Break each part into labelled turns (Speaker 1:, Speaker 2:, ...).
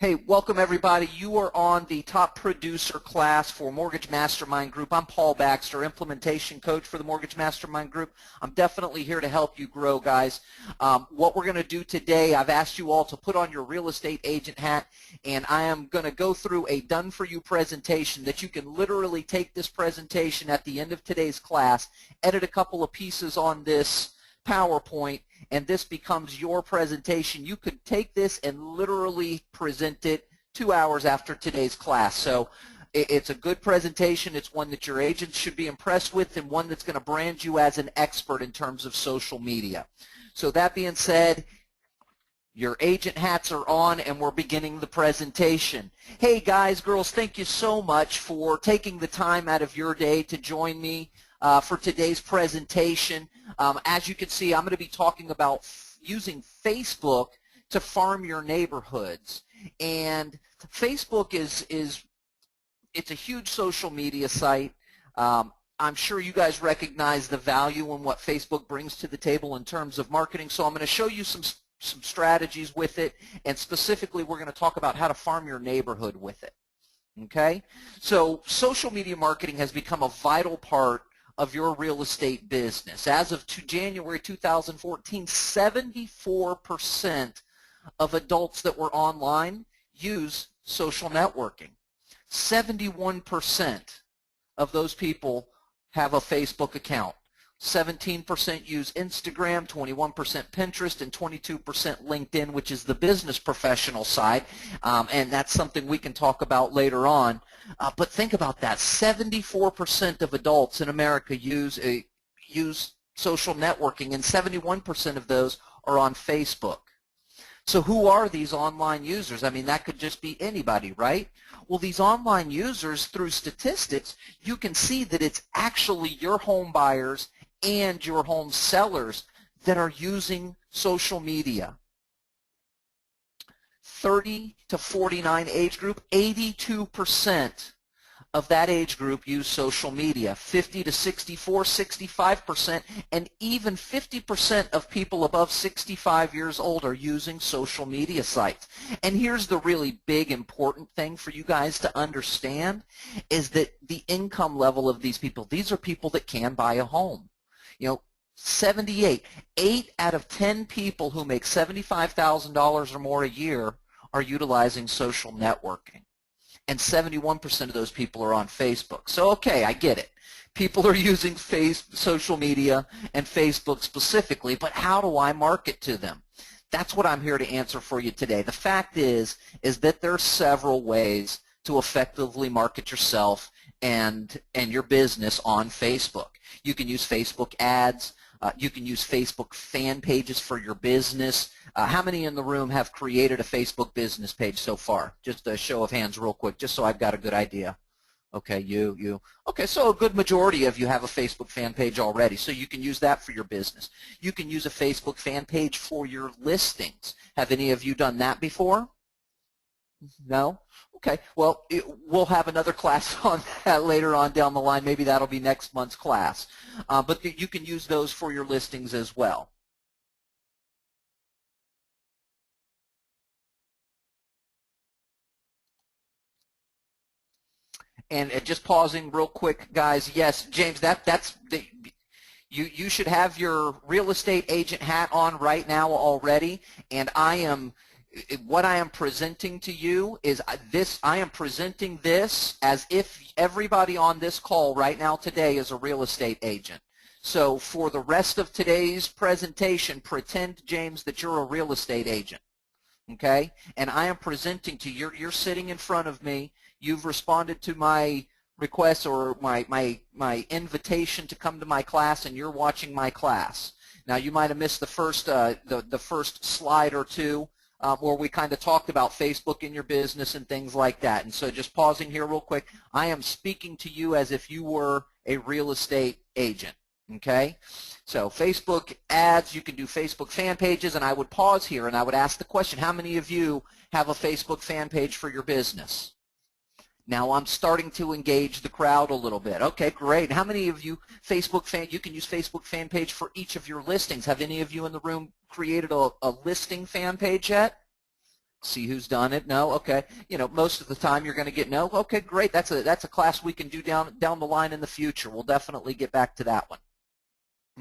Speaker 1: Hey, welcome everybody. You are on the top producer class for Mortgage Mastermind Group. I'm Paul Baxter, implementation coach for the Mortgage Mastermind Group. I'm definitely here to help you grow, guys. What we're going to do today, I've asked you all to put on your real estate agent hat, and I am going to go through a done-for-you presentation that you can literally take this presentation at the end of today's class, edit a couple of pieces on this PowerPoint, and this becomes your presentation. You could take this and literally present it 2 hours after today's class. So it's a good presentation. It's one that your agents should be impressed with, and one that's going to brand you as an expert in terms of social media. So that being said, your agent hats are on, and we're beginning the presentation. Hey guys, girls, thank you so much for taking the time out of your day to join me for today's presentation. As you can see, I'm going to be talking about using Facebook to farm your neighborhoods. And Facebook it's a huge social media site. I'm sure you guys recognize the value in what Facebook brings to the table in terms of marketing. So I'm going to show you some strategies with it, and specifically we're going to talk about how to farm your neighborhood with it. Okay? So social media marketing has become a vital part of your real estate business. As of January 2014, 74% of adults that were online use social networking. 71% of those people have a Facebook account. 17% use Instagram, 21% Pinterest, and 22% LinkedIn, which is the business professional side, and that's something we can talk about later on. But think about that. 74% of adults in America use social networking, and 71% of those are on Facebook. So who are these online users? I mean, that could just be anybody, right? Well, these online users, through statistics, you can see that it's actually your home buyers and your home sellers that are using social media. 30 to 49 age group, 82% of that age group use social media. 50 to 64, 65%, and even 50% of people above 65 years old are using social media sites. And here's the really big important thing for you guys to understand is that the income level of these people, these are people that can buy a home. You know, 8 out of 10 people who make $75,000 or more a year are utilizing social networking. And 71% of those people are on Facebook. So, okay, I get it. People are using social media and Facebook specifically, but how do I market to them? That's what I'm here to answer for you today. The fact is that there are several ways to effectively market yourself and your business on Facebook. You can use Facebook ads. You can use Facebook fan pages for your business. How many in the room have created a Facebook business page so far? Just a show of hands real quick, just so I've got a good idea. Okay, you. Okay, so a good majority of you have a Facebook fan page already, so you can use that for your business. You can use a Facebook fan page for your listings. Have any of you done that before? No? Okay, well, we'll have another class on that later on down the line. Maybe that'll be next month's class. But you can use those for your listings as well. And just pausing real quick, guys. Yes, James, you should have your real estate agent hat on right now already, and what I am presenting to you is I am presenting this as if everybody on this call right now today is a real estate agent. So for the rest of today's presentation, pretend, James, that you're a real estate agent, okay? And I am presenting to you, you're sitting in front of me, you've responded to my request or my invitation to come to my class, and you're watching my class. Now you might have missed the first slide or two, where we kind of talked about Facebook in your business and things like that. And so just pausing here real quick, I am speaking to you as if you were a real estate agent, okay? So Facebook ads, you can do Facebook fan pages, and I would pause here and I would ask the question, how many of you have a Facebook fan page for your business? Now I'm starting to engage the crowd a little bit. Okay, great. How many of you you can use Facebook fan page for each of your listings? Have any of you in the room created a listing fan page yet? See who's done it? No? Okay. You know, most of the time you're going to get no. Okay, great. That's a class we can do down the line in the future. We'll definitely get back to that one.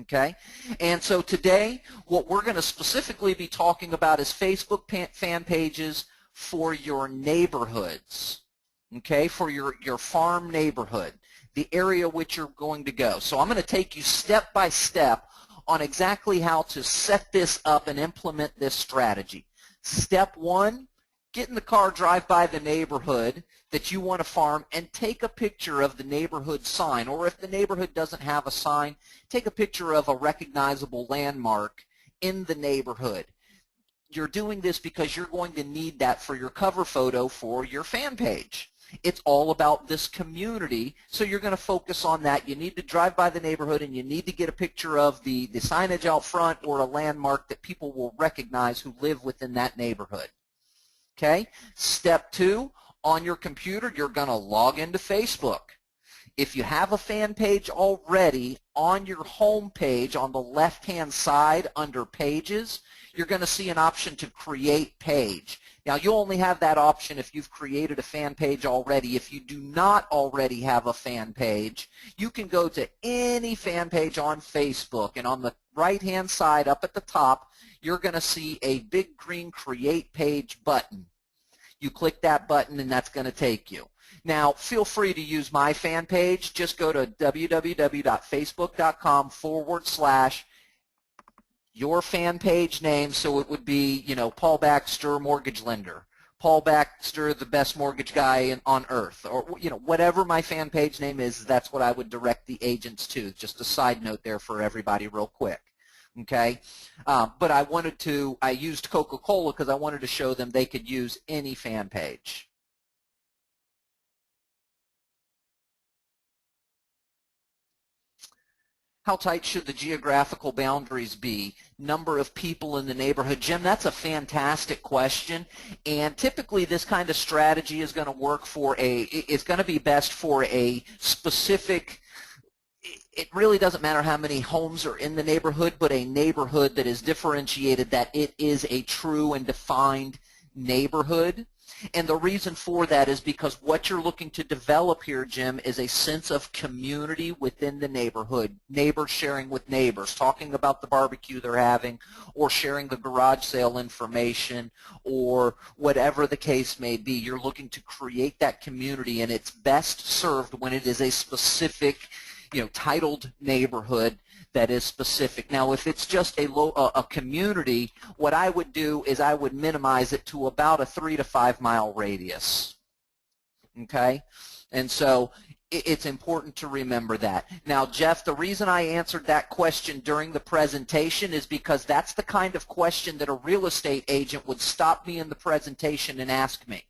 Speaker 1: Okay? And so today what we're going to specifically be talking about is Facebook fan pages for your neighborhoods. Okay? For your farm neighborhood, the area which you're going to go. So I'm going to take you step by step on exactly how to set this up and implement this strategy. Step one, get in the car, drive by the neighborhood that you want to farm, and take a picture of the neighborhood sign. Or if the neighborhood doesn't have a sign, take a picture of a recognizable landmark in the neighborhood. You're doing this because you're going to need that for your cover photo for your fan page. It's all about this community, so you're going to focus on that. You need to drive by the neighborhood, and you need to get a picture of the signage out front or a landmark that people will recognize who live within that neighborhood. Okay? Step two, on your computer, you're going to log into Facebook. If you have a fan page already, on your home page on the left-hand side under Pages, you're going to see an option to Create Page. Now, you only have that option if you've created a fan page already. If you do not already have a fan page, you can go to any fan page on Facebook, and on the right-hand side up at the top, you're going to see a big green Create Page button. You click that button, and that's going to take you. Now, feel free to use my fan page. Just go to www.facebook.com/ your fan page name, so it would be, you know, Paul Baxter, mortgage lender, Paul Baxter, the best mortgage guy on earth, or, you know, whatever my fan page name is, that's what I would direct the agents to. Just a side note there for everybody real quick. Okay, but I used Coca-Cola because I wanted to show them they could use any fan page. How tight should the geographical boundaries be? Number of people in the neighborhood? Jim, that's a fantastic question. And typically this kind of strategy is going to work it's going to be best for a specific, it really doesn't matter how many homes are in the neighborhood, but a neighborhood that is differentiated, that it is a true and defined neighborhood. And the reason for that is because what you're looking to develop here, Jim, is a sense of community within the neighborhood. Neighbors sharing with neighbors, talking about the barbecue they're having, or sharing the garage sale information, or whatever the case may be. You're looking to create that community, and it's best served when it is a specific, you know, titled neighborhood that is specific. Now, if it's just a community, what I would do is I would minimize it to about a 3 to 5 mile radius. Okay? And so it's important to remember that. Now, Jeff, the reason I answered that question during the presentation is because that's the kind of question that a real estate agent would stop me in the presentation and ask me.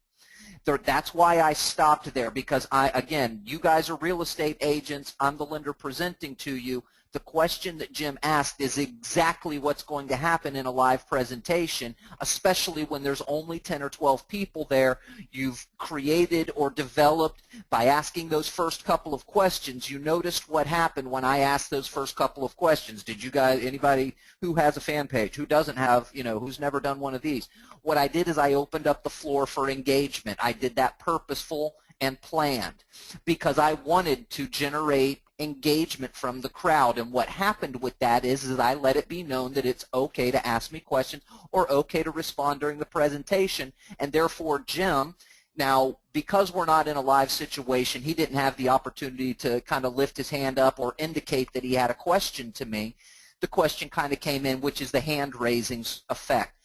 Speaker 1: That's why I stopped there, because again, you guys are real estate agents. I'm the lender presenting to you. The question that Jim asked is exactly what's going to happen in a live presentation, especially when there's only 10 or 12 people there. You've created or developed by asking those first couple of questions. You noticed what happened when I asked those first couple of questions. Did you guys, anybody who has a fan page, who doesn't have, you know, who's never done one of these? What I did is I opened up the floor for engagement. I did that purposeful and planned because I wanted to generate engagement from the crowd. And what happened with that is I let it be known that it's okay to ask me questions or okay to respond during the presentation. And therefore, Jim, now, because we're not in a live situation, he didn't have the opportunity to kind of lift his hand up or indicate that he had a question to me. The question kind of came in, which is the hand raising effect.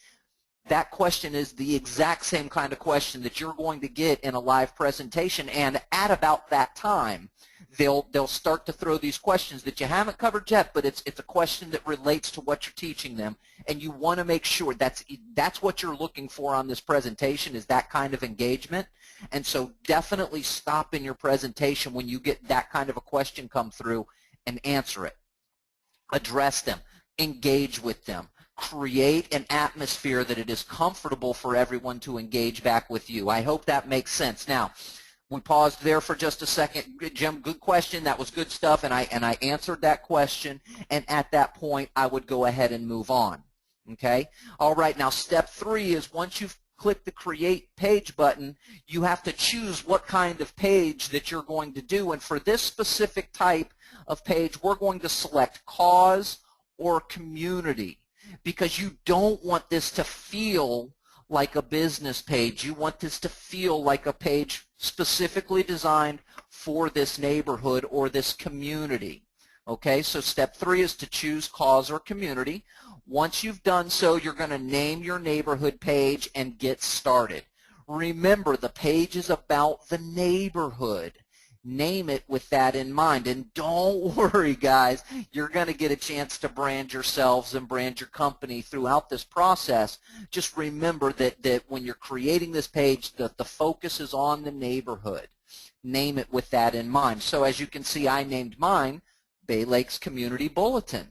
Speaker 1: That question is the exact same kind of question that you're going to get in a live presentation, and at about that time, they'll start to throw these questions that you haven't covered yet, but it's a question that relates to what you're teaching them, and you want to make sure that's what you're looking for on this presentation, is that kind of engagement. And so definitely stop in your presentation when you get that kind of a question come through and answer it. Address them, engage with them. Create an atmosphere that it is comfortable for everyone to engage back with you. I hope that makes sense. Now, we paused there for just a second. Jim, good question. That was good stuff, and I answered that question, and at that point, I would go ahead and move on. Okay? All right, now step 3 is once you've click the Create Page button, you have to choose what kind of page that you're going to do. And for this specific type of page, we're going to select Cause or Community, because you don't want this to feel like a business page. You want this to feel like a page specifically designed for this neighborhood or this community. Okay, so step 3 is to choose Cause or Community. Once you've done so, you're going to name your neighborhood page and get started. Remember, the page is about the neighborhood. Name it with that in mind. And don't worry, guys, you're going to get a chance to brand yourselves and brand your company throughout this process. Just remember that when you're creating this page, the focus is on the neighborhood. Name it with that in mind. So as you can see, I named mine Bay Lakes Community Bulletin.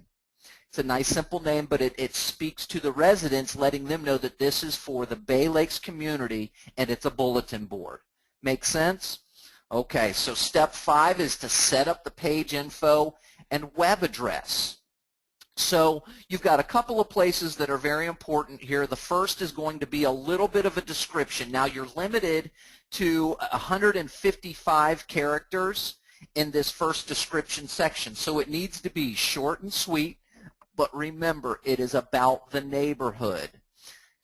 Speaker 1: It's a nice simple name, but it speaks to the residents, letting them know that this is for the Bay Lakes community and it's a bulletin board. Make sense? Okay, so step 5 is to set up the page info and web address. So you've got a couple of places that are very important here. The first is going to be a little bit of a description. Now you're limited to 155 characters in this first description section, so it needs to be short and sweet, but remember, it is about the neighborhood.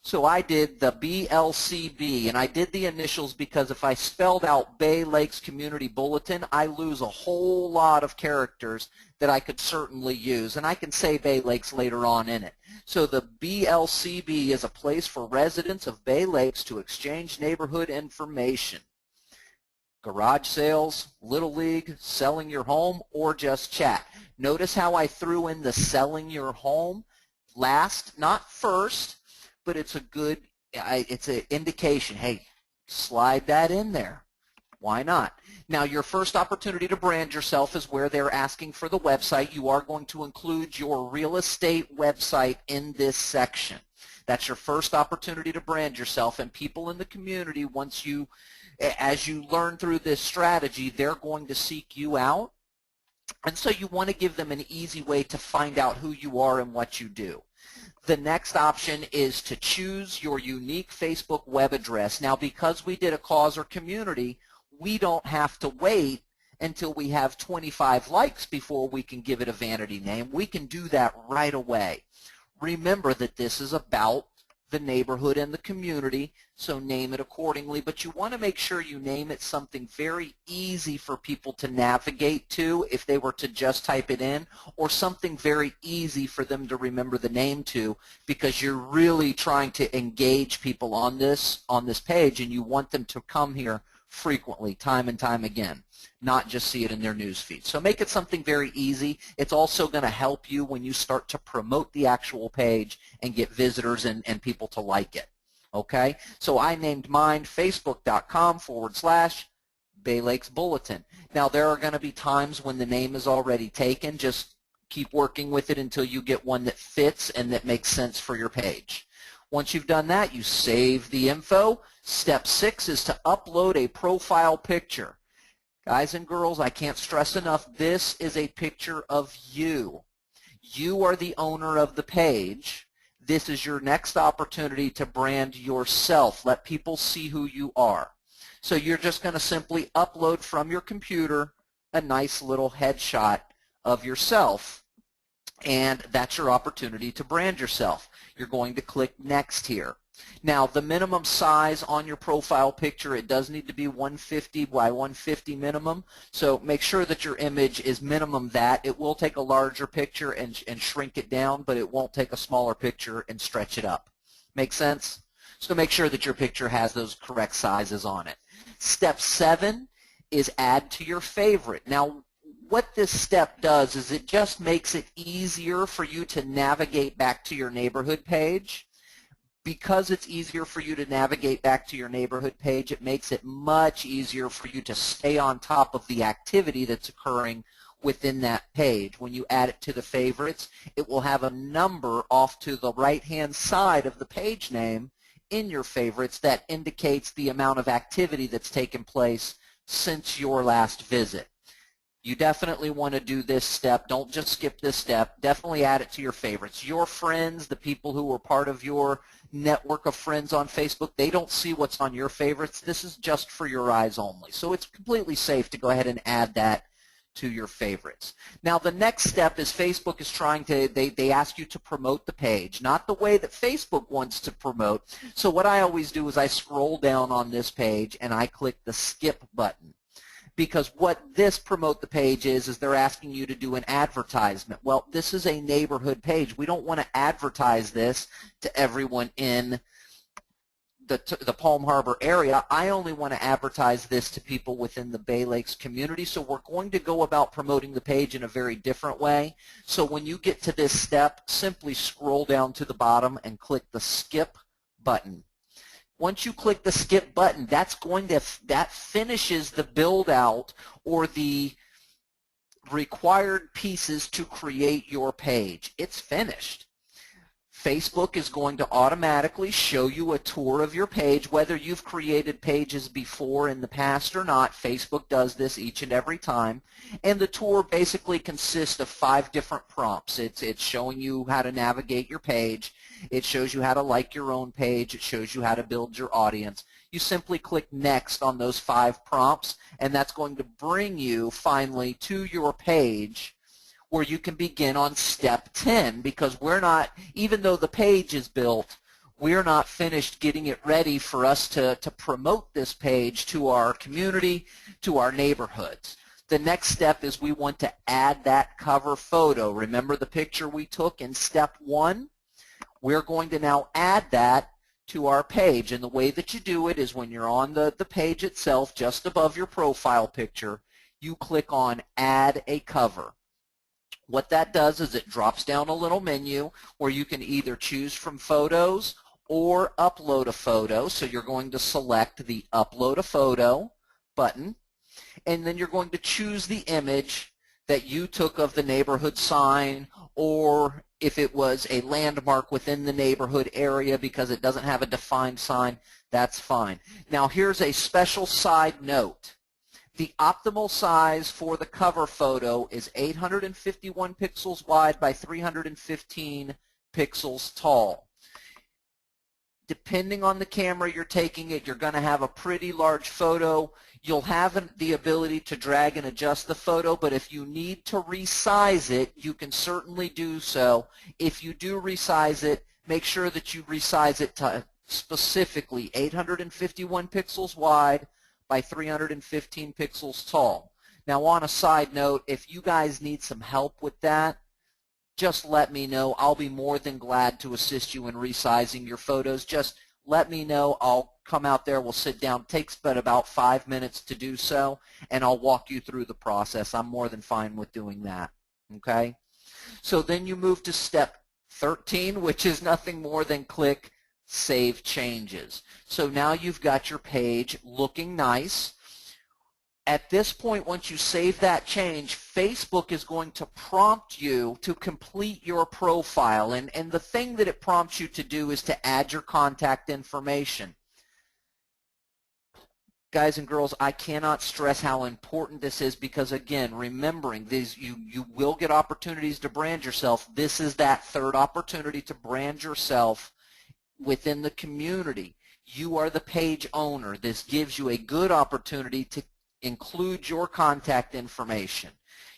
Speaker 1: So I did the BLCB, and I did the initials because if I spelled out Bay Lakes Community Bulletin, I lose a whole lot of characters that I could certainly use, and I can say Bay Lakes later on in it. So the BLCB is a place for residents of Bay Lakes to exchange neighborhood information. Garage sales, Little League, selling your home, or just chat. Notice how I threw in the selling your home last, not first, but it's a good, it's an indication. Hey, slide that in there. Why not? Now, your first opportunity to brand yourself is where they're asking for the website. You are going to include your real estate website in this section. That's your first opportunity to brand yourself, and people in the community, as you learn through this strategy, they're going to seek you out. And so you want to give them an easy way to find out who you are and what you do. The next option is to choose your unique Facebook web address. Now, because we did a cause or community, we don't have to wait until we have 25 likes before we can give it a vanity name. We can do that right away. Remember that this is about the neighborhood and the community, so name it accordingly, but you want to make sure you name it something very easy for people to navigate to if they were to just type it in, or something very easy for them to remember the name to, because you're really trying to engage people on this page, and you want them to come here frequently, time and time again, not just see it in their news feed. So make it something very easy. It's also going to help you when you start to promote the actual page and get visitors and people to like it. Okay, so I named mine facebook.com/Bay Lakes Bulletin. Now there are going to be times when the name is already taken. Just keep working with it until you get one that fits and that makes sense for your page. Once you've done that, you save the info. Step 6 is to upload a profile picture. Guys and girls, I can't stress enough, this is a picture of you. You are the owner of the page. This is your next opportunity to brand yourself. Let people see who you are. So you're just going to simply upload from your computer a nice little headshot of yourself, and that's your opportunity to brand yourself. You're going to click Next here. Now, the minimum size on your profile picture, it does need to be 150 by 150 minimum, so make sure that your image is minimum that. It will take a larger picture and shrink it down, but it won't take a smaller picture and stretch it up. Make sense? So make sure that your picture has those correct sizes on it. Step 7 is add to your favorite. Now, what this step does is it just makes it easier for you to navigate back to your neighborhood page. Because it's easier for you to navigate back to your neighborhood page, it makes it much easier for you to stay on top of the activity that's occurring within that page. When you add it to the favorites, it will have a number off to the right-hand side of the page name in your favorites that indicates the amount of activity that's taken place since your last visit. You definitely want to do this step. Don't just skip this step. Definitely add it to your favorites. Your friends, the people who are part of your network of friends on Facebook, they don't see what's on your favorites. This is just for your eyes only. So it's completely safe to go ahead and add that to your favorites. Now the next step is Facebook is trying to, they ask you to promote the page, not the way that Facebook wants to promote. So what I always do is I scroll down on this page and I click the skip button. Because what this promote the page is they're asking you to do an advertisement. Well, this is a neighborhood page. We don't want to advertise this to everyone in the Palm Harbor area. I only want to advertise this to people within the Bay Lakes community. So we're going to go about promoting the page in a very different way. So when you get to this step, simply scroll down to the bottom and click the skip button. Once you click the skip button, that finishes the build out or the required pieces to create your page. It's finished. Facebook is going to automatically show you a tour of your page, whether you've created pages before in the past or not. Facebook does this each and every time. And the tour basically consists of 5 different prompts. It's showing you how to navigate your page. It shows you how to like your own page. It shows you how to build your audience. You simply click next on those 5 prompts, and that's going to bring you finally to your page where you can begin on step 10, because we're not, even though the page is built, we're not finished getting it ready for us to promote this page to our community, to our neighborhoods. The next step is we want to add that cover photo. Remember the picture we took in step 1? We're going to now add that to our page, and the way that you do it is when you're on the page itself, just above your profile picture, you click on Add a Cover. What that does is it drops down a little menu where you can either choose from photos or upload a photo. So you're going to select the Upload a Photo button, and then you're going to choose the image that you took of the neighborhood sign, or if it was a landmark within the neighborhood area because it doesn't have a defined sign, that's fine. Now here's a special side note. The optimal size for the cover photo is 851 pixels wide by 315 pixels tall. Depending on the camera you're taking it, you're going to have a pretty large photo. You'll have the ability to drag and adjust the photo, but if you need to resize it, you can certainly do so. If you do resize it, make sure that you resize it to specifically 851 pixels wide by 315 pixels tall. Now on a side note, if you guys need some help with that, just let me know. I'll be more than glad to assist you in resizing your photos. Just let me know. I'll come out there. We'll sit down. It takes but about 5 minutes to do so, and I'll walk you through the process. I'm more than fine with doing that. Okay? So then you move to step 13, which is nothing more than click Save Changes. So now you've got your page looking nice. At this point, once you save that change, Facebook is going to prompt you to complete your profile. And the thing that it prompts you to do is to add your contact information. Guys and girls, I cannot stress how important this is because, again, remembering these, you will get opportunities to brand yourself. This is that third opportunity to brand yourself within the community. You are the page owner. This gives you a good opportunity to include your contact information.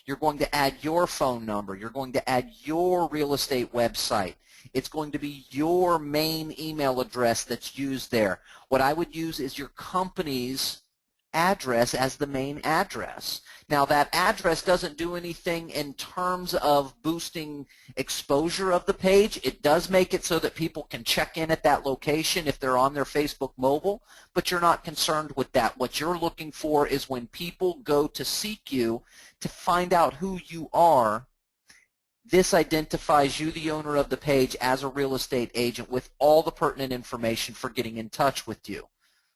Speaker 1: You're going to add your phone number. You're going to add your real estate website. It's going to be your main email address that's used there. What I would use is your company's address as the main address. Now that address doesn't do anything in terms of boosting exposure of the page. It does make it so that people can check in at that location if they're on their Facebook mobile, but you're not concerned with that. What you're looking for is when people go to seek you to find out who you are, this identifies you, the owner of the page, as a real estate agent with all the pertinent information for getting in touch with you.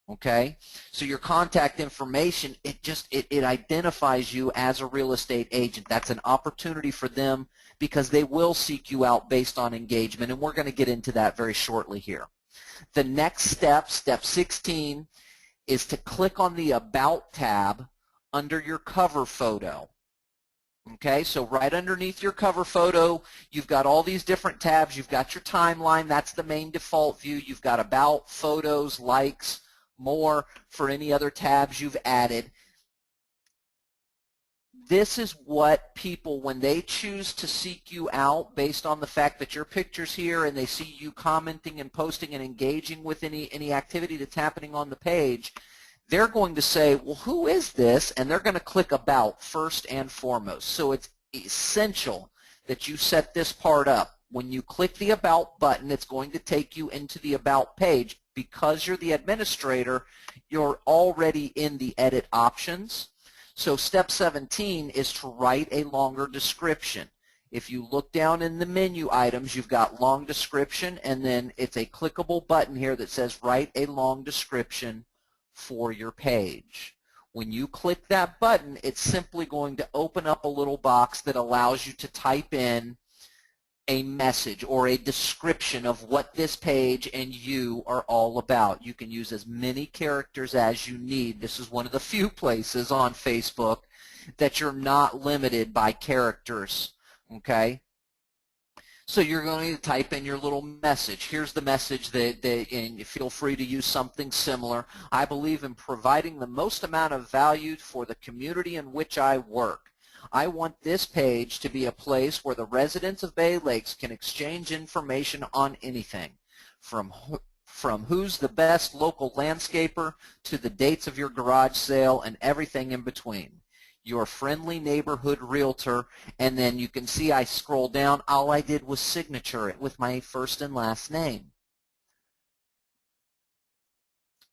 Speaker 1: Okay, so your contact information, it identifies you as a real estate agent. That's an opportunity for them because they will seek you out based on engagement, and we're going to get into that very shortly here. The next step, step 16, is to click on the About tab under your cover photo. Okay, so right underneath your cover photo, you've got all these different tabs. You've got your timeline. That's the main default view. You've got about, photos, likes, more for any other tabs you've added. This is what people, when they choose to seek you out based on the fact that your picture's here and they see you commenting and posting and engaging with any activity that's happening on the page, they're going to say, well, who is this? And they're going to click about first and foremost. So it's essential that you set this part up. When you click the About button, it's going to take you into the About page. Because you're the administrator, you're already in the Edit options. So step 17 is to write a longer description. If you look down in the menu items, you've got long description, and then it's a clickable button here that says write a long description for your page. When you click that button, it's simply going to open up a little box that allows you to type in a message or a description of what this page and you are all about. You can use as many characters as you need. This is one of the few places on Facebook that you're not limited by characters, okay? So you're going to type in your little message. Here's the message and feel free to use something similar. I believe in providing the most amount of value for the community in which I work. I want this page to be a place where the residents of Bay Lakes can exchange information on anything, from who's the best local landscaper to the dates of your garage sale and everything in between. Your friendly neighborhood realtor, and then you can see I scroll down. All I did was signature it with my first and last name.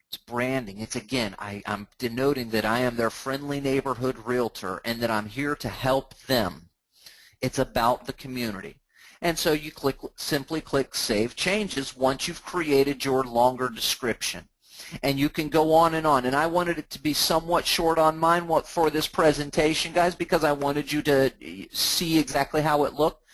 Speaker 1: It's branding. It's, again, I'm denoting that I am their friendly neighborhood realtor and that I'm here to help them. It's about the community. And so you simply click Save Changes once you've created your longer description. And you can go on. And I wanted it to be somewhat short on mine for this presentation, guys, because I wanted you to see exactly how it looked.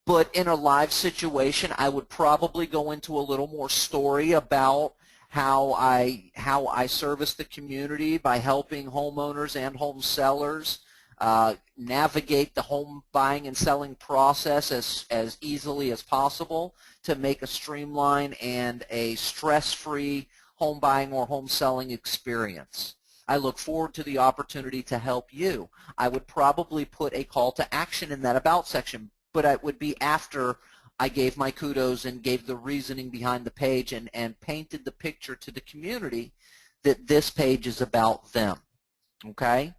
Speaker 1: But in a live situation, I would probably go into a little more story about how I service the community by helping homeowners and home sellers navigate the home buying and selling process as easily as possible to make a streamlined and a stress-free home buying or home selling experience. I look forward to the opportunity to help you. I would probably put a call to action in that About section, but it would be after I gave my kudos and gave the reasoning behind the page and painted the picture to the community that this page is about them. Okay?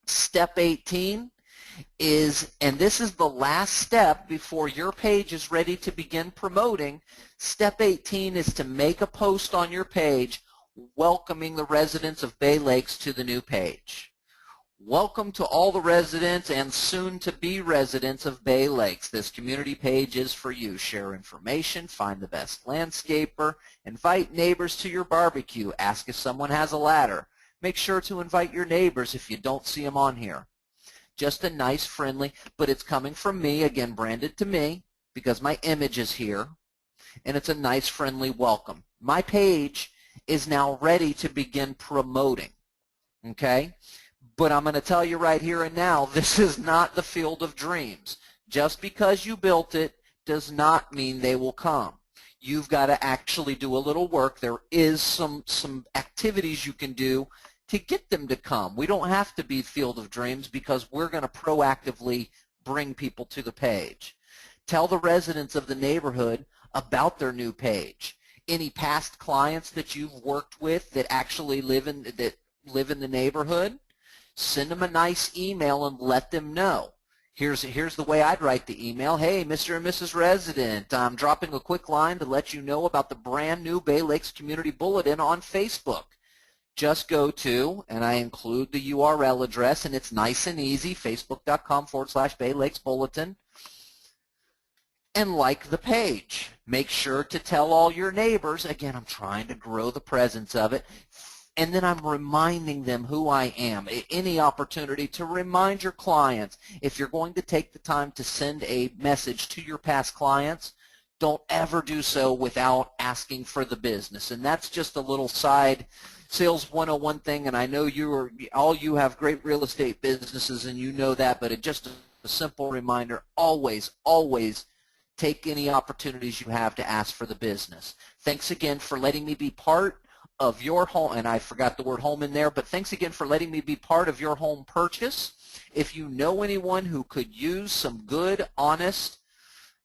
Speaker 1: Step 18 is, and this is the last step before your page is ready to begin promoting. Step 18 is to make a post on your page welcoming the residents of Bay Lakes to the new page. Welcome to all the residents and soon-to-be residents of Bay Lakes. This community page is for you. Share information, find the best landscaper, invite neighbors to your barbecue, ask if someone has a ladder. Make sure to invite your neighbors if you don't see them on here. Just a nice, friendly, but it's coming from me, again, branded to me, because my image is here, and it's a nice, friendly welcome. My page is now ready to begin promoting, okay? But I'm going to tell you right here and now, this is not the field of dreams. Just because you built it does not mean they will come. You've got to actually do a little work. There is some activities you can do to get them to come. We don't have to be field of dreams because we're going to proactively bring people to the page. Tell the residents of the neighborhood about their new page. Any past clients that you've worked with that actually live in the neighborhood, send them a nice email and let them know. Here's the way I'd write the email. Hey, Mr. and Mrs. Resident, I'm dropping a quick line to let you know about the brand new Bay Lakes Community Bulletin on Facebook. Just go to, and I include the URL address, and it's nice and easy, facebook.com/Bay Lakes Bulletin, and like the page. Make sure to tell all your neighbors. Again, I'm trying to grow the presence of it. And then I'm reminding them who I am. Any opportunity to remind your clients. If you're going to take the time to send a message to your past clients, Don't ever do so without asking for the business. And that's just a little side sales 101 thing, and I know you have great real estate businesses and you know that, but it's just a simple reminder, always take any opportunities you have to ask for the business. Thanks again for letting me be part of your home, and I forgot the word home in there, but thanks again for letting me be part of your home purchase. If you know anyone who could use some good, honest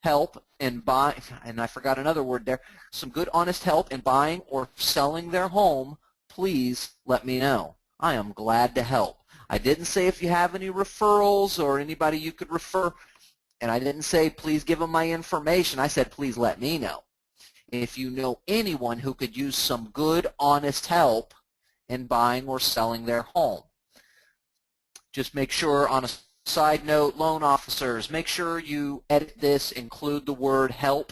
Speaker 1: help in buying, and I forgot another word there, some good, honest help in buying or selling their home, please let me know. I am glad to help. I didn't say if you have any referrals or anybody you could refer, and I didn't say please give them my information. I said please let me know. If you know anyone who could use some good, honest help in buying or selling their home. Just make sure, on a side note, loan officers, make sure you edit this, include the word help.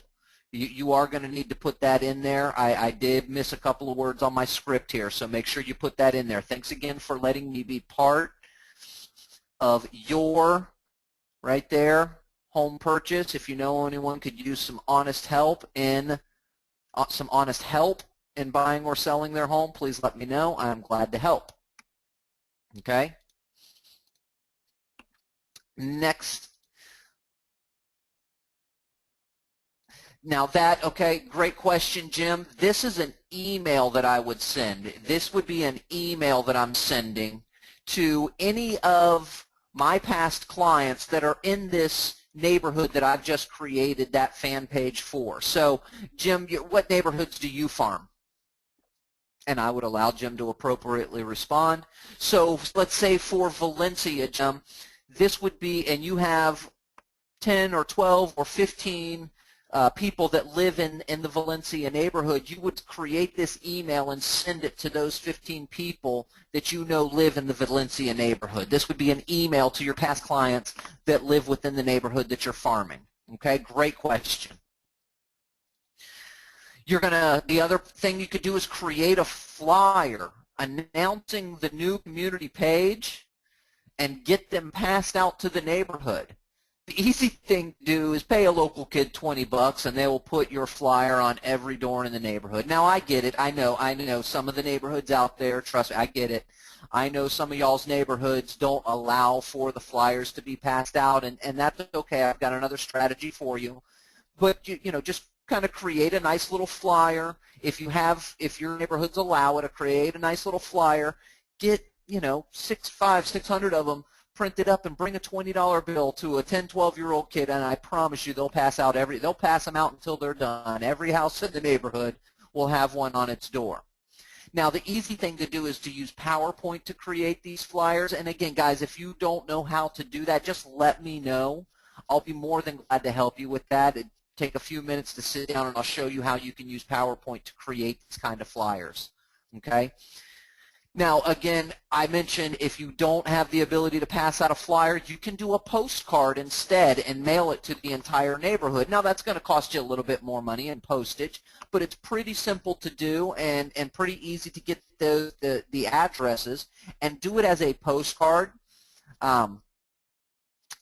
Speaker 1: You are going to need to put that in there. I did miss a couple of words on my script here, so make sure you put that in there. Thanks again for letting me be part of your, right there, home purchase. If you know anyone could use some honest help in buying or selling their home, please let me know. I'm glad to help. Okay? Next. Now that, okay, great question, Jim. This is an email that I would send. This would be an email that I'm sending to any of my past clients that are in this neighborhood that I've just created that fan page for. So, Jim, what neighborhoods do you farm? And I would allow Jim to appropriately respond. So let's say for Valencia, Jim, this would be, and you have 10 or 12 or 15 people that live in the Valencia neighborhood, you would create this email and send it to those 15 people that you know live in the Valencia neighborhood. This would be an email to your past clients that live within the neighborhood that you're farming. Okay, great question. The other thing you could do is create a flyer announcing the new community page and get them passed out to the neighborhood. The easy thing to do is pay a local kid $20 and they will put your flyer on every door in the neighborhood. Now I get it. I know some of the neighborhoods out there, trust me, I get it. I know some of y'all's neighborhoods don't allow for the flyers to be passed out, and that's okay. I've got another strategy for you. But you know, just kind of create a nice little flyer. If your neighborhoods allow it, to create a nice little flyer, get 600 of them printed up and bring a $20 bill to a 10, 12-year-old kid, and I promise you they'll pass them out until they're done. Every house in the neighborhood will have one on its door. Now, the easy thing to do is to use PowerPoint to create these flyers. And again, guys, if you don't know how to do that, just let me know. I'll be more than glad to help you with that. It'd take a few minutes to sit down and I'll show you how you can use PowerPoint to create these kind of flyers. Okay? Now, again, I mentioned if you don't have the ability to pass out a flyer, you can do a postcard instead and mail it to the entire neighborhood. Now, that's going to cost you a little bit more money in postage, but it's pretty simple to do and pretty easy to get the addresses and do it as a postcard.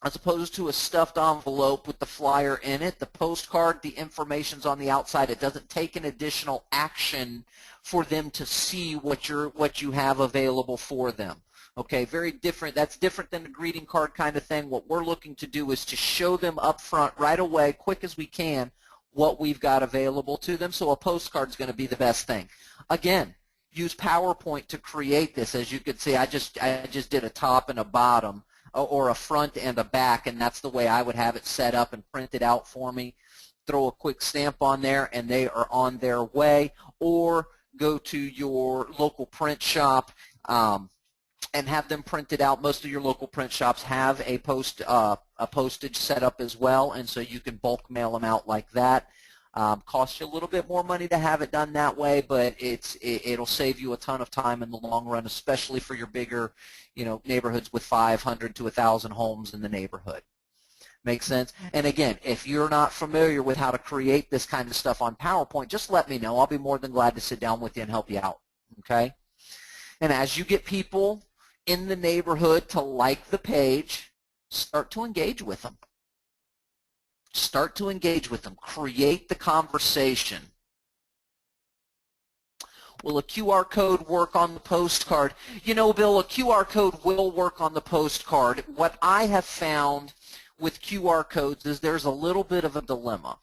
Speaker 1: As opposed to a stuffed envelope with the flyer in it. The postcard, the information's on the outside. It doesn't take an additional action for them to see what you have available for them. Okay, very different. That's different than a greeting card kind of thing. What we're looking to do is to show them up front right away, quick as we can, what we've got available to them. So a postcard's going to be the best thing. Again, use PowerPoint to create this. As you can see, I just did a top and a bottom, or a front and a back, and that's the way I would have it set up and printed out for me. Throw a quick stamp on there and they are on their way, or go to your local print shop and have them printed out. Most of your local print shops have a postage set up as well, and so you can bulk mail them out like that. Costs you a little bit more money to have it done that way, but it'll save you a ton of time in the long run, especially for your bigger, neighborhoods with 500 to 1,000 homes in the neighborhood. Make sense? And again, if you're not familiar with how to create this kind of stuff on PowerPoint, just let me know. I'll be more than glad to sit down with you and help you out. Okay? And as you get people in the neighborhood to like the page, start to engage with them. Start to engage with them. Create the conversation. Will a QR code work on the postcard? You know, Bill, a QR code will work on the postcard. What I have found with QR codes is there's a little bit of a dilemma.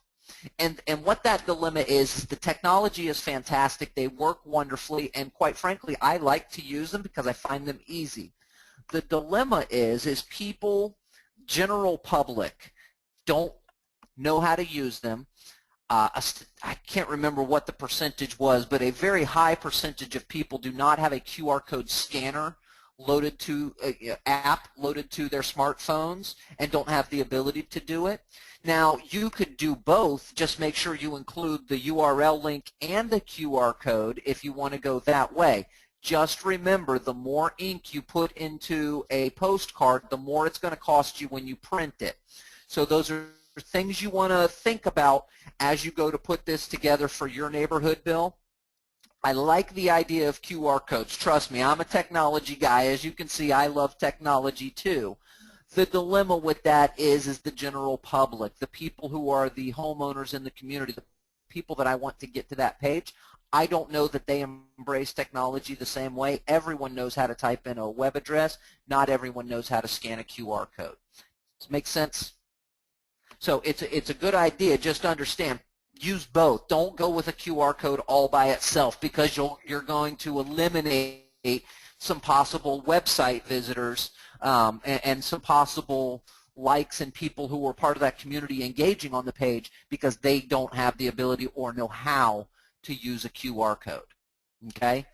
Speaker 1: And what that dilemma is the technology is fantastic. They work wonderfully, and quite frankly, I like to use them because I find them easy. The dilemma is people, general public, don't know how to use them. I can't remember what the percentage was, but a very high percentage of people do not have a QR code scanner loaded to app loaded to their smartphones and don't have the ability to do it. Now, you could do both. Just make sure you include the URL link and the QR code if you want to go that way. Just remember, the more ink you put into a postcard, the more it's going to cost you when you print it. So those are things you want to think about as you go to put this together for your neighborhood, Bill. I like the idea of QR codes. Trust me, I'm a technology guy. As you can see, I love technology too. The dilemma with that is the general public, the people who are the homeowners in the community, the people that I want to get to that page. I don't know that they embrace technology the same way. Everyone knows how to type in a web address. Not everyone knows how to scan a QR code. Does it make sense? So it's a good idea. Just understand, use both. Don't go with a QR code all by itself because you're going to eliminate some possible website visitors and some possible likes and people who were part of that community engaging on the page because they don't have the ability or know how to use a QR code. Okay?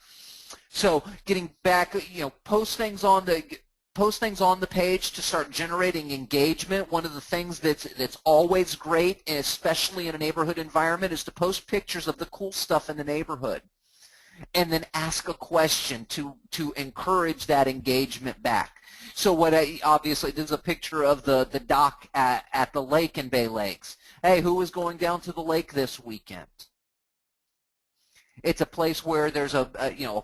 Speaker 1: So getting back, post things on the page to start generating engagement. One of the things that's always great, especially in a neighborhood environment, is to post pictures of the cool stuff in the neighborhood and then ask a question to encourage that engagement back. So obviously there's a picture of the dock at the lake in Bay Lakes. Hey, who is going down to the lake this weekend? It's a place where there's a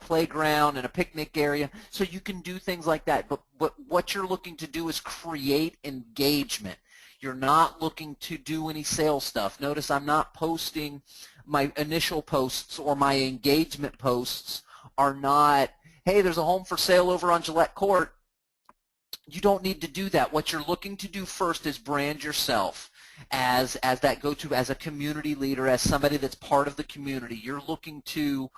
Speaker 1: playground and a picnic area, so you can do things like that. But what you're looking to do is create engagement. You're not looking to do any sales stuff. Notice I'm not posting my initial posts, or my engagement posts are not, hey, there's a home for sale over on Gillette Court. You don't need to do that. What you're looking to do first is brand yourself as that go-to, as a community leader, as somebody that's part of the community. You're looking to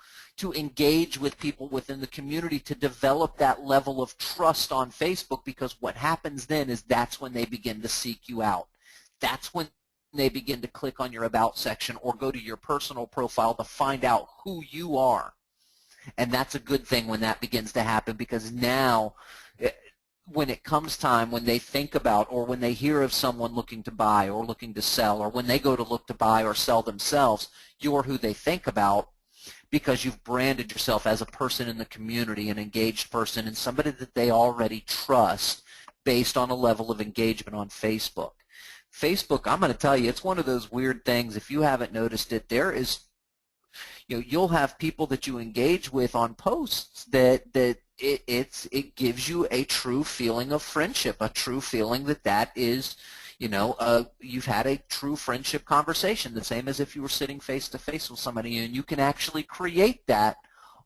Speaker 1: engage with people within the community to develop that level of trust on Facebook, because what happens then is that's when they begin to seek you out. That's when they begin to click on your About section or go to your personal profile to find out who you are. And that's a good thing when that begins to happen, because now when it comes time, when they think about or when they hear of someone looking to buy or looking to sell, or when they go to look to buy or sell themselves, you're who they think about because you've branded yourself as a person in the community, an engaged person, and somebody that they already trust based on a level of engagement on Facebook. Facebook, I'm going to tell you, it's one of those weird things. If you haven't noticed it, there is, you'll have people that you engage with on posts that it gives you a true feeling of friendship, a true feeling that is, you've had a true friendship conversation, the same as if you were sitting face to face with somebody, and you can actually create that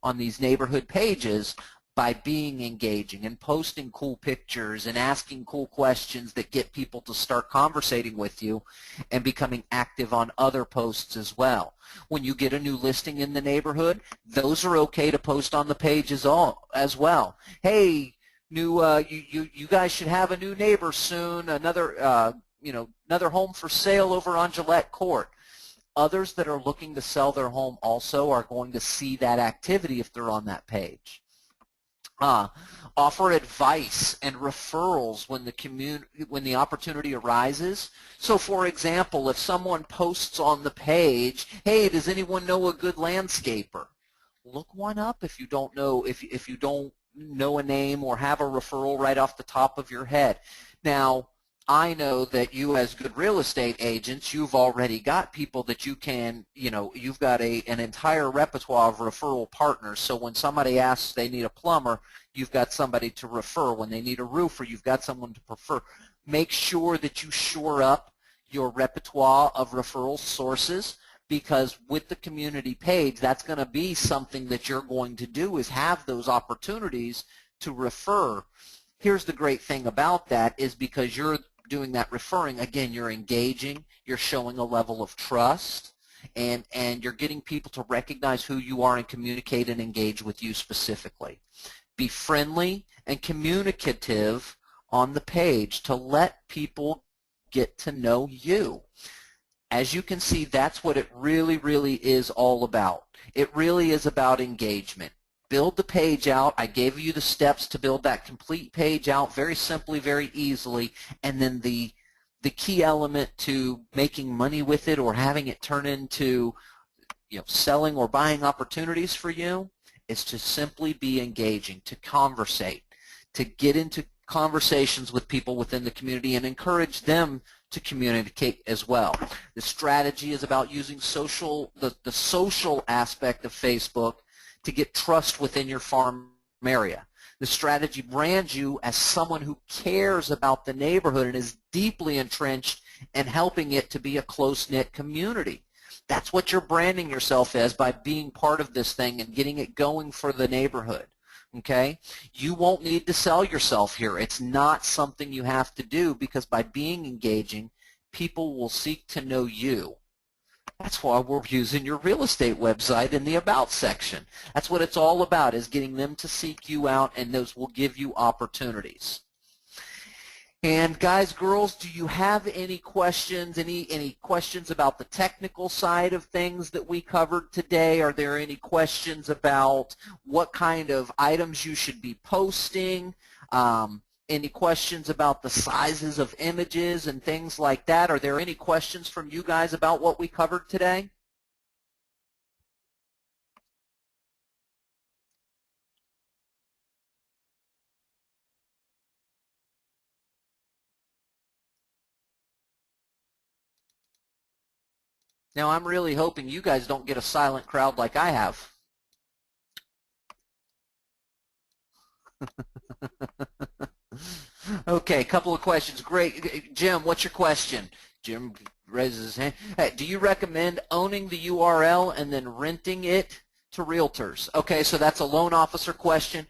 Speaker 1: on these neighborhood pages by being engaging and posting cool pictures and asking cool questions that get people to start conversating with you and becoming active on other posts as well. When you get a new listing in the neighborhood, those are okay to post on the page as well. Hey, you guys should have a new neighbor soon. Another another home for sale over on Gillette Court. Others that are looking to sell their home also are going to see that activity if they're on that page. Offer advice and referrals when the opportunity arises. So, for example, if someone posts on the page, "Hey, does anyone know a good landscaper?" Look one up if you don't know if you don't know a name or have a referral right off the top of your head. Now, I know that you, as good real estate agents, you've already got people that you can, you've got an entire repertoire of referral partners. So when somebody asks they need a plumber, you've got somebody to refer. When they need a roofer, you've got someone to prefer. Make sure that you shore up your repertoire of referral sources, because with the community page, that's going to be something that you're going to do, is have those opportunities to refer. Here's the great thing about that, is because you're doing that referring, again, you're engaging, you're showing a level of trust, and you're getting people to recognize who you are and communicate and engage with you specifically. Be friendly and communicative on the page to let people get to know you. As you can see, that's what it really, really is all about. It really is about engagement. Build the page out. I gave you the steps to build that complete page out very simply, very easily, and then the key element to making money with it or having it turn into, you know, selling or buying opportunities for you is to simply be engaging, to conversate, to get into conversations with people within the community and encourage them to communicate as well. The strategy is about using the social aspect of Facebook to get trust within your farm area. The strategy brands you as someone who cares about the neighborhood and is deeply entrenched in helping it to be a close-knit community. That's what you're branding yourself as by being part of this thing and getting it going for the neighborhood. Okay? You won't need to sell yourself here. It's not something you have to do, because by being engaging, people will seek to know you. That's why we're using your real estate website in the About section. That's what it's all about, is getting them to seek you out, and those will give you opportunities. And guys, girls, do you have any questions, any questions about the technical side of things that we covered today? Are there any questions about what kind of items you should be posting? Any questions about the sizes of images and things like that? Are there any questions from you guys about what we covered today? Now, I'm really hoping you guys don't get a silent crowd like I have. Okay, a couple of questions. Great. Jim, what's your question? Jim raises his hand. Hey, do you recommend owning the URL and then renting it to realtors? Okay, so that's a loan officer question.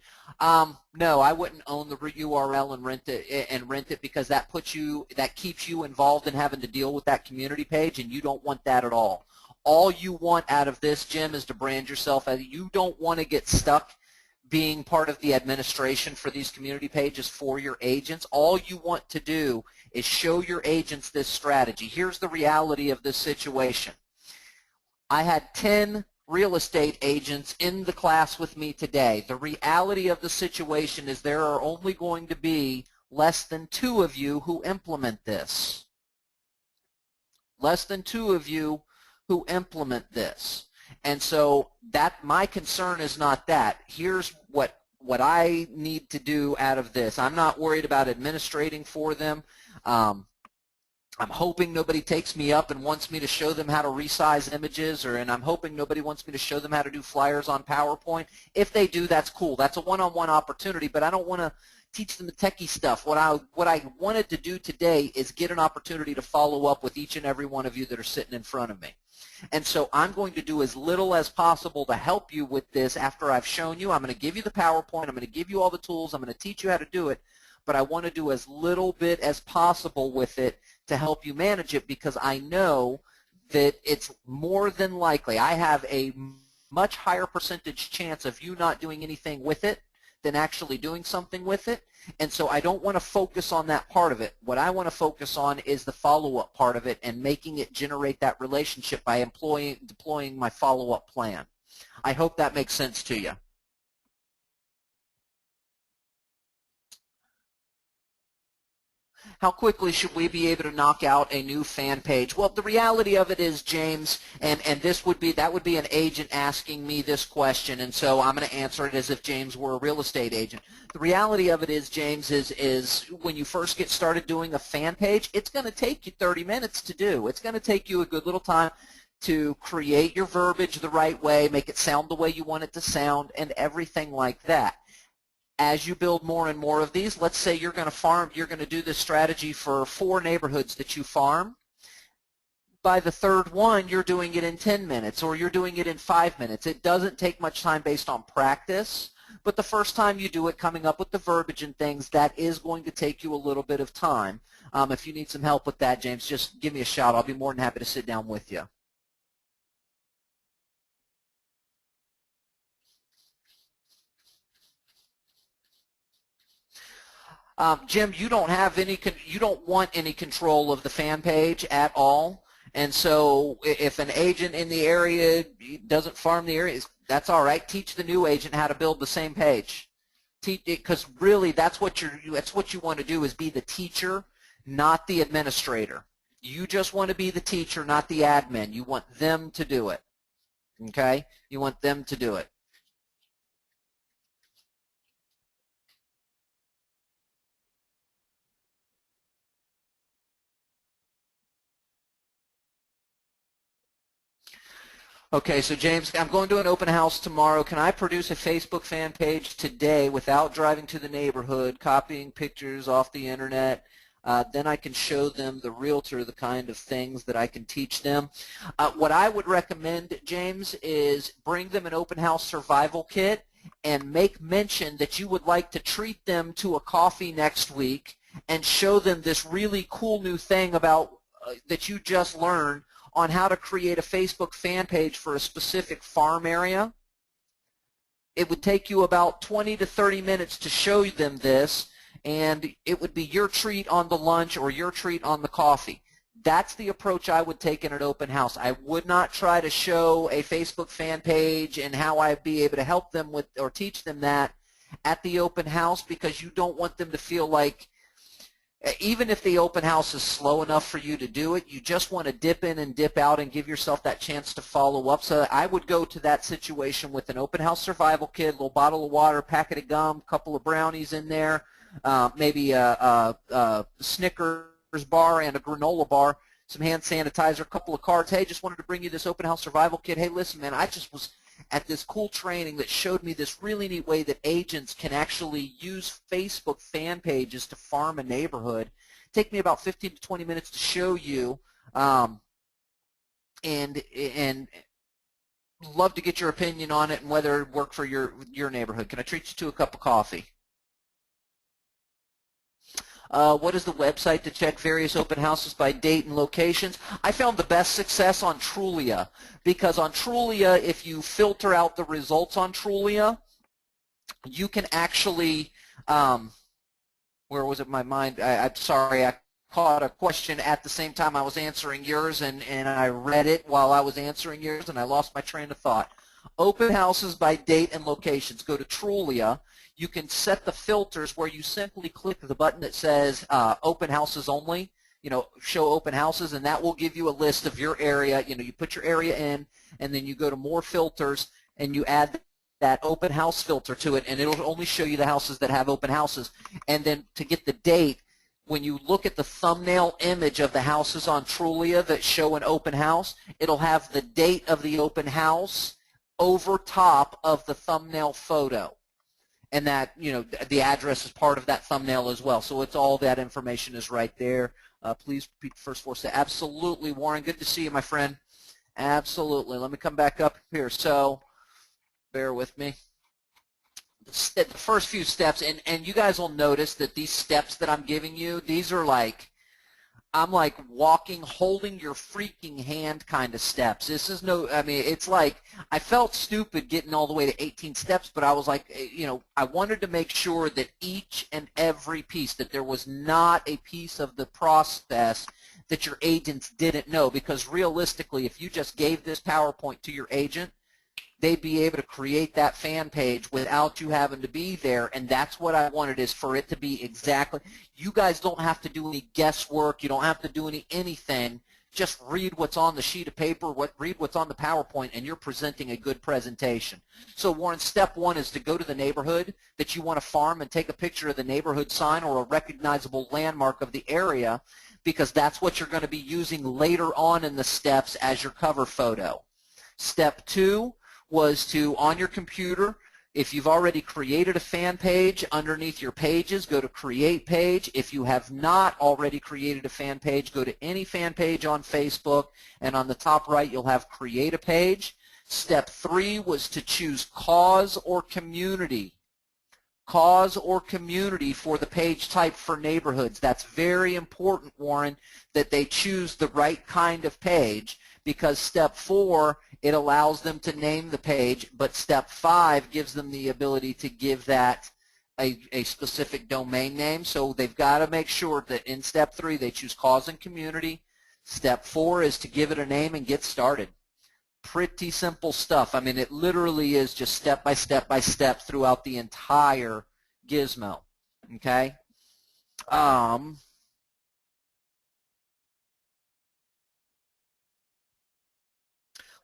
Speaker 1: No, I wouldn't own the URL and rent it because that keeps you involved in having to deal with that community page, and you don't want that at all. All you want out of this, Jim, is to brand yourself as you don't want to get stuck being part of the administration for these community pages for your agents. All you want to do is show your agents this strategy. Here's the reality of this situation. I had 10 real estate agents in the class with me today. The reality of the situation is there are only going to be less than 2 of you who implement this. Less than 2 of you who implement this. And so my concern is not that. Here's what I need to do out of this. I'm not worried about administrating for them. I'm hoping nobody takes me up and wants me to show them how to resize images, and I'm hoping nobody wants me to show them how to do flyers on PowerPoint. If they do, that's cool. That's a one-on-one opportunity, but I don't want to teach them the techie stuff. What I wanted to do today is get an opportunity to follow up with each and every one of you that are sitting in front of me. And so I'm going to do as little as possible to help you with this after I've shown you. I'm going to give you the PowerPoint. I'm going to give you all the tools. I'm going to teach you how to do it. But I want to do as little bit as possible with it to help you manage it, because I know that it's more than likely. I have a much higher percentage chance of you not doing anything with it than actually doing something with it. And so I don't want to focus on that part of it. What I want to focus on is the follow-up part of it and making it generate that relationship by deploying my follow-up plan. I hope that makes sense to you. How quickly should we be able to knock out a new fan page? Well, the reality of it is, James, and that would be an agent asking me this question, and so I'm going to answer it as if James were a real estate agent. The reality of it is, James, is when you first get started doing a fan page, it's going to take you 30 minutes to do. It's going to take you a good little time to create your verbiage the right way, make it sound the way you want it to sound, and everything like that. As you build more and more of these, let's say you're going to do this strategy for 4 neighborhoods that you farm. by the third one, you're doing it in 10 minutes or you're doing it in 5 minutes. It doesn't take much time based on practice, but the first time you do it, coming up with the verbiage and things, that is going to take you a little bit of time. If you need some help with that, James, just give me a shout. I'll be more than happy to sit down with you. Jim, you don't want any control of the fan page at all. And so if an agent in the area doesn't farm the area, that's all right. Teach the new agent how to build the same page. Because really that's what you want to do, is be the teacher, not the administrator. You just want to be the teacher, not the admin. You want them to do it. Okay? You want them to do it. Okay, so James, I'm going to an open house tomorrow. Can I produce a Facebook fan page today without driving to the neighborhood, copying pictures off the internet? Then I can show them, the realtor, the kind of things that I can teach them. What I would recommend, James, is bring them an open house survival kit and make mention that you would like to treat them to a coffee next week and show them this really cool new thing about that you just learned on how to create a Facebook fan page for a specific farm area. It would take you about 20 to 30 minutes to show them this, and it would be your treat on the lunch or your treat on the coffee. That's the approach I would take in an open house. I would not try to show a Facebook fan page and how I'd be able to help them with or teach them that at the open house, because you don't want them to feel like, even if the open house is slow enough for you to do it, you just want to dip in and dip out and give yourself that chance to follow up. So I would go to that situation with an open house survival kit, a little bottle of water, packet of gum, a couple of brownies in there, maybe a Snickers bar and a granola bar, some hand sanitizer, a couple of cards. Hey, just wanted to bring you this open house survival kit. Hey, listen, man, I just was at this cool training that showed me this really neat way that agents can actually use Facebook fan pages to farm a neighborhood. Take me about 15 to 20 minutes to show you, and love to get your opinion on it and whether it worked for your neighborhood. Can I treat you to a cup of coffee? What is the website to check various open houses by date and locations? I found the best success on Trulia, because on Trulia, if you filter out the results on Trulia, you can actually, where was it in my mind? I'm sorry, I caught a question at the same time I was answering yours, and I read it while I was answering yours, and I lost my train of thought. Open houses by date and locations. Go to Trulia. You can set the filters where you simply click the button that says open houses only, show open houses, and that will give you a list of your area. You put your area in, and then you go to more filters, and you add that open house filter to it, and it'll only show you the houses that have open houses. And then to get the date, when you look at the thumbnail image of the houses on Trulia that show an open house, it'll have the date of the open house over top of the thumbnail photo. And that, the address is part of that thumbnail as well. So it's all that information is right there. Please repeat the first four steps. Absolutely, Warren. Good to see you, my friend. Absolutely. Let me come back up here. So bear with me. The first few steps, and you guys will notice that these steps that I'm giving you, these are like, I'm like walking, holding your freaking hand kind of steps. This is it's like I felt stupid getting all the way to 18 steps, but I was like, I wanted to make sure that each and every piece, that there was not a piece of the process that your agents didn't know, because realistically, if you just gave this PowerPoint to your agent, they'd be able to create that fan page without you having to be there, and that's what I wanted, is for it to be exactly. You guys don't have to do any guesswork. You don't have to do anything. Just read what's on the sheet of paper, read what's on the PowerPoint, and you're presenting a good presentation. So, Warren, step one is to go to the neighborhood that you want to farm and take a picture of the neighborhood sign or a recognizable landmark of the area, because that's what you're going to be using later on in the steps as your cover photo. Step two was to, on your computer, If you've already created a fan page, underneath your pages, go to Create Page. If you have not already created a fan page, go to any fan page on Facebook, and on the top right you'll have Create a Page. Step 3 was to choose cause or community. Cause or community for the page type for neighborhoods. That's very important, Warren, that they choose the right kind of page, because step 4, it allows them to name the page, but step 5 gives them the ability to give that a specific domain name. So they've got to make sure that in step 3 they choose cause and community. Step 4 is to give it a name and get started. Pretty simple stuff. I mean, it literally is just step by step by step throughout the entire gizmo. Okay?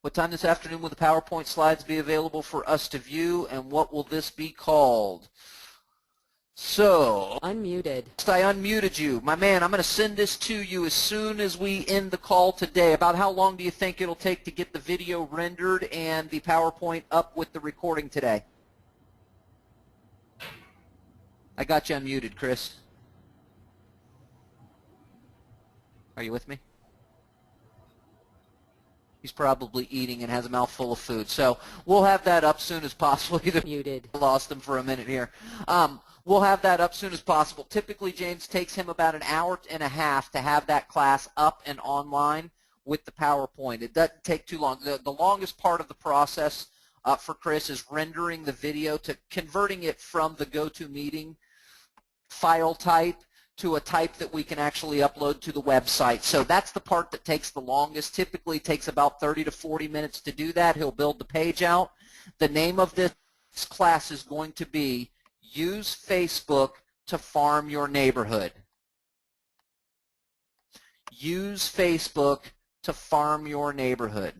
Speaker 1: What time this afternoon will the PowerPoint slides be available for us to view, and what will this be called? So,
Speaker 2: Unmuted.
Speaker 1: I unmuted you. My man, I'm going to send this to you as soon as we end the call today. About how long do you think it'll take to get the video rendered and the PowerPoint up with the recording today? I got you unmuted, Chris. Are you with me? He's probably eating and has a mouthful of food. So we'll have that up soon as possible. Either
Speaker 2: Muted.
Speaker 1: lost him for a minute here. We'll have that up soon as possible. Typically, James, takes him about an hour and a half to have that class up and online with the PowerPoint. It doesn't take too long. The longest part of the process for Chris is rendering the video to converting it from the GoToMeeting file type to a type that we can actually upload to the website. So that's the part that takes the longest. Typically takes about 30 to 40 minutes to do that. He'll build the page out. The name of this class is going to be Use Facebook to Farm Your Neighborhood. Use Facebook to farm your neighborhood.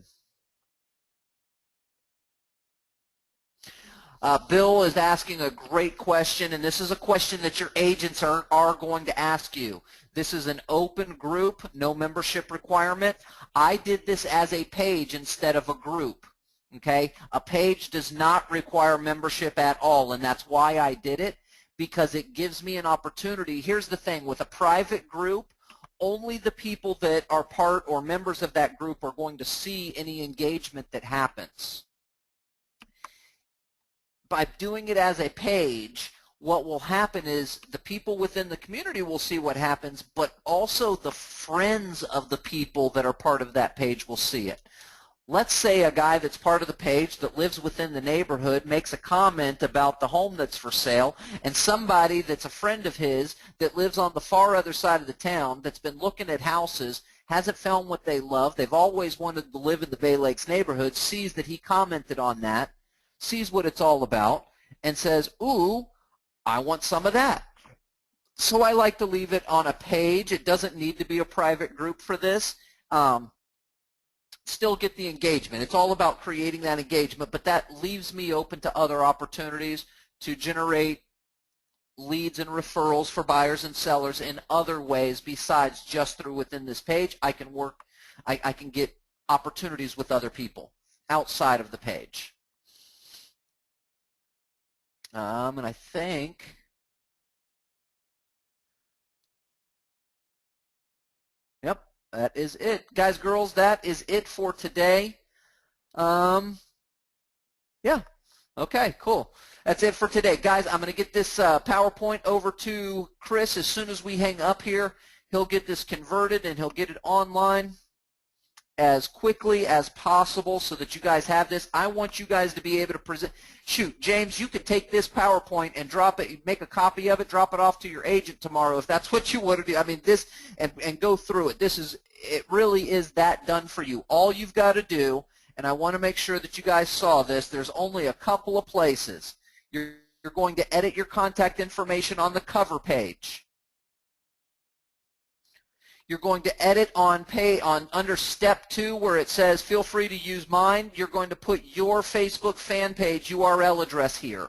Speaker 1: Bill is asking a great question, and this is a question that your agents are going to ask you. This is an open group, no membership requirement. I did this as a page instead of a group. Okay? A page does not require membership at all, and that's why I did it, because it gives me an opportunity. Here's the thing, with a private group, only the people that are part or members of that group are going to see any engagement that happens. By doing it as a page, what will happen is the people within the community will see what happens, but also the friends of the people that are part of that page will see it. Let's say a guy that's part of the page that lives within the neighborhood makes a comment about the home that's for sale, and somebody that's a friend of his that lives on the far other side of the town that's been looking at houses, hasn't found what they love, they've always wanted to live in the Bay Lakes neighborhood, sees that he commented on that, sees what it's all about, and says, ooh, I want some of that. So I like to leave it on a page. It doesn't need to be a private group for this. Still get the engagement. It's all about creating that engagement, but that leaves me open to other opportunities to generate leads and referrals for buyers and sellers in other ways besides just through within this page. I can work, I can get opportunities with other people outside of the page. And I think yep, that is it. Guys, girls, that is it for today. Yeah. Okay, cool. That's it for today. Guys, I'm going to get this PowerPoint over to Chris as soon as we hang up here. He'll get this converted and he'll get it online as quickly as possible so that you guys have this. I want you guys to be able to present. Shoot, James, you could take this PowerPoint and drop it, make a copy of it, drop it off to your agent tomorrow if that's what you want to do. I mean, this, and go through it. It really is that done for you. All you've got to do, and I want to make sure that you guys saw this, there's only a couple of places. You're going to edit your contact information on the cover page. You're going to edit on under step 2 where it says feel free to use mine. You're going to put your Facebook fan page URL address here.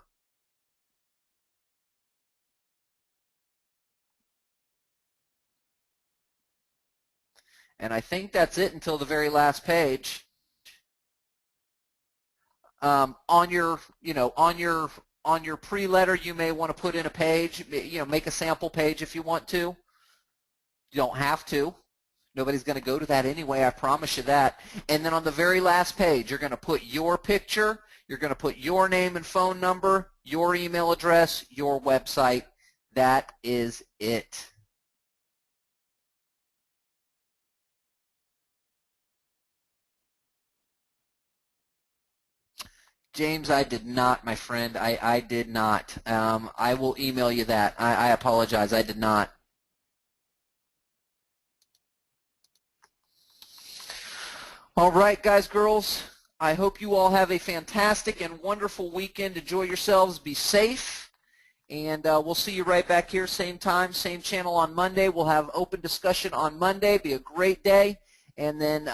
Speaker 1: And I think that's it until the very last page. On your, on your pre-letter, you may want to put in a page, make a sample page if you want to. You don't have to. Nobody's going to go to that anyway, I promise you that. And then on the very last page, you're going to put your picture, you're going to put your name and phone number, your email address, your website. That is it. James, I did not, my friend. I did not. I will email you that. I apologize. I did not. All right, guys, girls. I hope you all have a fantastic and wonderful weekend. Enjoy yourselves. Be safe. And we'll see you right back here, same time, same channel on Monday. We'll have open discussion on Monday. Be a great day. And then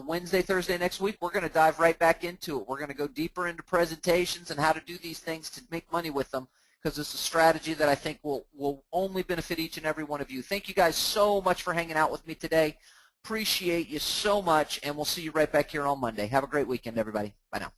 Speaker 1: Wednesday, Thursday next week, we're going to dive right back into it. We're going to go deeper into presentations and how to do these things to make money with them, because it's a strategy that I think will only benefit each and every one of you. Thank you guys so much for hanging out with me today. Appreciate you so much, and we'll see you right back here on Monday. Have a great weekend, everybody. Bye now.